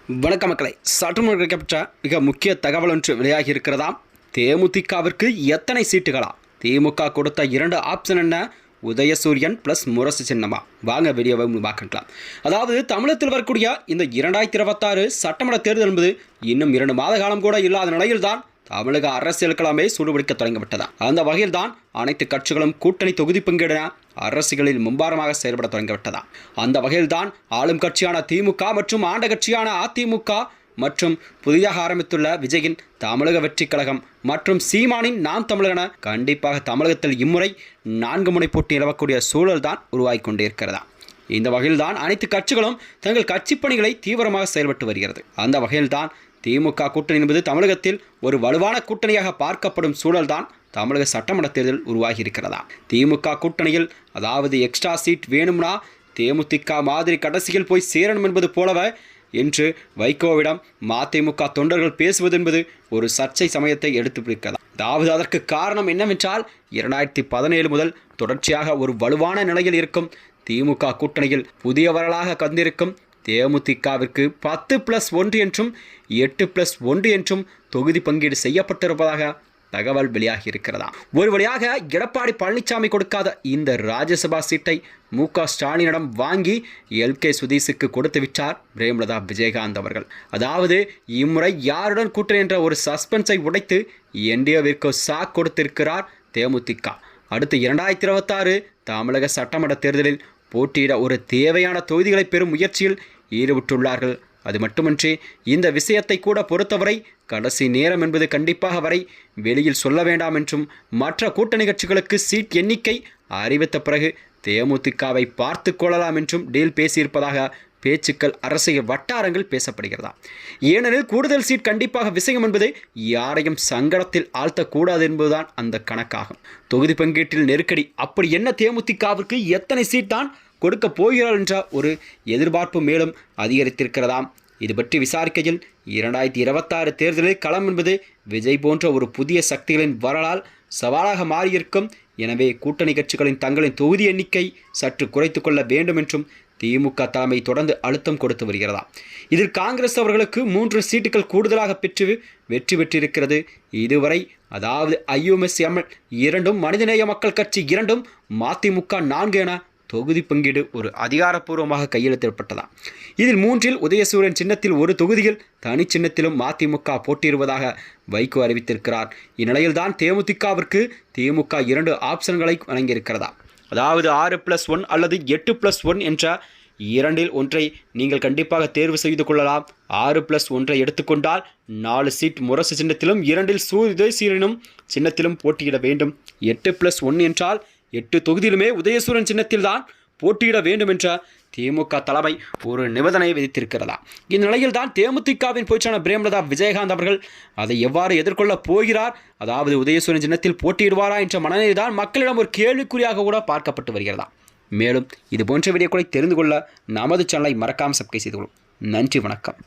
வணக்க மக்களை, சற்றுமுன் கிடைக்கப்பட்ட மிக முக்கிய தகவல் ஒன்று வெளியாகி இருக்கிறதாம். தேமுதிகவிற்கு எத்தனை சீட்டுகளா? திமுக கொடுத்த 2 ஆப்ஷன் என்ன? உதயசூரியன் பிளஸ் முரசு சின்னமா? வாங்க வீடியோவை பார்க்கலாம். அதாவது தமிழகத்தில் வரக்கூடிய இந்த 2026 சட்டமன்ற தேர்தல் என்பது இன்னும் 2 மாத காலம் கூட இல்லாத நிலையில்தான் தமிழக அரசியலுக்கெல்லாமே சூடுபிடிக்க தொடங்கிவிட்டதா. அந்த வகையில் தான் அனைத்து கட்சிகளும் கூட்டணி தொகுதி பங்கீடு அரசுகளில் மும்பாரமாக செயல்பட தொடங்கிவிட்டதா. அந்த வகையில் தான் ஆளும் கட்சியான திமுக மற்றும் ஆண்ட கட்சியான அதிமுக மற்றும் புதிதாக ஆரம்பித்துள்ள விஜயின் தமிழக வெற்றி கழகம் மற்றும் சீமானின் நாம் தமிழகன கண்டிப்பாக தமிழகத்தில் இம்முறை 4 முனை போட்டி நிலவக்கூடிய சூழல் தான் உருவாகி கொண்டிருக்கிறதா. இந்த வகையில் தான் அனைத்து கட்சிகளும் தங்கள் கட்சி பணிகளை தீவிரமாக செயல்பட்டு வருகிறது. அந்த வகையில் தான் திமுக கூட்டணி என்பது தமிழகத்தில் ஒரு வலுவான கூட்டணியாக பார்க்கப்படும் சூழல்தான் தமிழக சட்டமன்ற தேர்தல் உருவாகி இருக்கிறதா. திமுக கூட்டணியில் அதாவது எக்ஸ்ட்ரா சீட் வேணும்னா தேமுதிக மாதிரி கடைசியில் போய் சேரணும் என்பது போலவே என்று வைகோவிடம் மதிமுக தொண்டர்கள் பேசுவது என்பது ஒரு சர்ச்சை சமயத்தை எடுத்து பிடிக்கிறதா. அதாவது அதற்கு காரணம் என்னவென்றால் 2017 முதல் தொடர்ச்சியாக ஒரு வலுவான நிலையில் இருக்கும் திமுக கூட்டணியில் புதியவர்களாக கந்திருக்கும் தேமுதிகவிற்கு 10+1 என்றும் 8+1 என்றும் தொகுதி பங்கீடு செய்யப்பட்டிருப்பதாக தகவல் வெளியாகி இருக்கிறதா. ஒரு வழியாக எடப்பாடி பழனிசாமி கொடுக்காத இந்த ராஜ்யசபா சீட்டை மு.க. ஸ்டாலினிடம் வாங்கி எல்.கே. சுதீஷுக்கு கொடுத்து விட்டார் பிரேமலதா விஜயகாந்த் அவர்கள். அதாவது இம்முறை யாருடன் கூட்டணி என்ற ஒரு சஸ்பென்ஸை உடைத்து என்டிஏவிற்கு சாக் கொடுத்திருக்கிறார் தேமுதிக. அடுத்து 2026 தமிழக சட்டமன்ற தேர்தலில் போட்டியிட ஒரு தேவையான தொகுதிகளை பெறும் முயற்சியில் ஈடுபட்டுள்ளார்கள். அது மட்டுமின்றி இந்த விஷயத்தை கூட பொறுத்தவரை கடைசி நேரம் என்பது கண்டிப்பாக வரை வெளியில் சொல்ல வேண்டாம் என்றும் மற்ற கூட்டணி கட்சிகளுக்கு சீட் எண்ணிக்கை அறிவித்த பிறகு தேமுதிகவை பார்த்து கொள்ளலாம் என்றும் டீல் பேசியிருப்பதாக பேச்சுக்கள் அரசியல் வட்டாரங்கள் பேசப்படுகிறதா. ஏனெனில் கூடுதல் சீட் கண்டிப்பாக விஷயம் என்பது யாரையும் சங்கடத்தில் ஆழ்த்தக்கூடாது என்பதுதான் அந்த கணக்காகும். தொகுதி பங்கீட்டில் நெருக்கடி அப்படி என்ன? தேமுதிகவிற்கு எத்தனை சீட் தான் கொடுக்க போகிறார் என்ற ஒரு எதிர்பார்ப்பு மேலும் அதிகரித்திருக்கிறதாம். இது பற்றி விசாரிக்கையில் 2026 தேர்தலில் களம் என்பது விஜய் போன்ற ஒரு புதிய சக்திகளின் வரலால் சவாலாக மாறியிருக்கும். எனவே கூட்டணி கட்சிகளின் தங்களின் தொகுதி எண்ணிக்கை சற்று குறைத்து கொள்ள வேண்டும் என்றும் திமுக தலைமை தொடர்ந்து அழுத்தம் கொடுத்து வருகிறதா. இதில் காங்கிரஸ் அவர்களுக்கு 3 சீட்டுகள் கூடுதலாக பெற்று வெற்றி பெற்றிருக்கிறது இதுவரை. அதாவது IUMS-ML 2, மனிதநேய மக்கள் கட்சி 2, மதிமுக 4 என தொகுதி பங்கீடு ஒரு அதிகாரப்பூர்வமாக கையெழுத்திடப்பட்டதா. இதில் 3இல் உதயசூரியன் சின்னத்தில் ஒரு தொகுதியில் தனி சின்னத்திலும் மதிமுக போட்டியிடுவதாக வைகோ அறிவித்திருக்கிறார். இந்நிலையில்தான் தேமுதிகவிற்கு திமுக 2 ஆப்ஷன்களை வழங்கியிருக்கிறதா. அதாவது 6+1 அல்லது 8+1 என்ற 2இல் ஒன்றை நீங்கள் கண்டிப்பாக தேர்வு செய்து கொள்ளலாம். 6+1 எடுத்துக்கொண்டால் 4 சீட் முரசு சின்னத்திலும் 2இல் உதயசூரியனும் சின்னத்திலும் போட்டியிட வேண்டும். 8+1 என்றால் 8 தொகுதியிலுமே உதயசூரன் சின்னத்தில் தான் போட்டியிட வேண்டும் என்ற திமுக தலைமை ஒரு நிபந்தனையை விதித்திருக்கிறதா. இந்நிலையில் தான் தேமுதிகவின் பொதுச்செயலாளர் பிரேமலதா விஜயகாந்த் அவர்கள் அதை எவ்வாறு எதிர்கொள்ளப் போகிறார், அதாவது உதயசூரன் சின்னத்தில் போட்டியிடுவாரா என்ற மனநிலை தான் மக்களிடம் ஒரு கேள்விக்குறியாக கூட பார்க்கப்பட்டு வருகிறதா. மேலும் இது போன்ற வீடியோக்களை தெரிந்து கொள்ள நமது சேனலை மறக்காமல் சப்ஸ்கிரைப் செய்து கொள்ளும். நன்றி, வணக்கம்.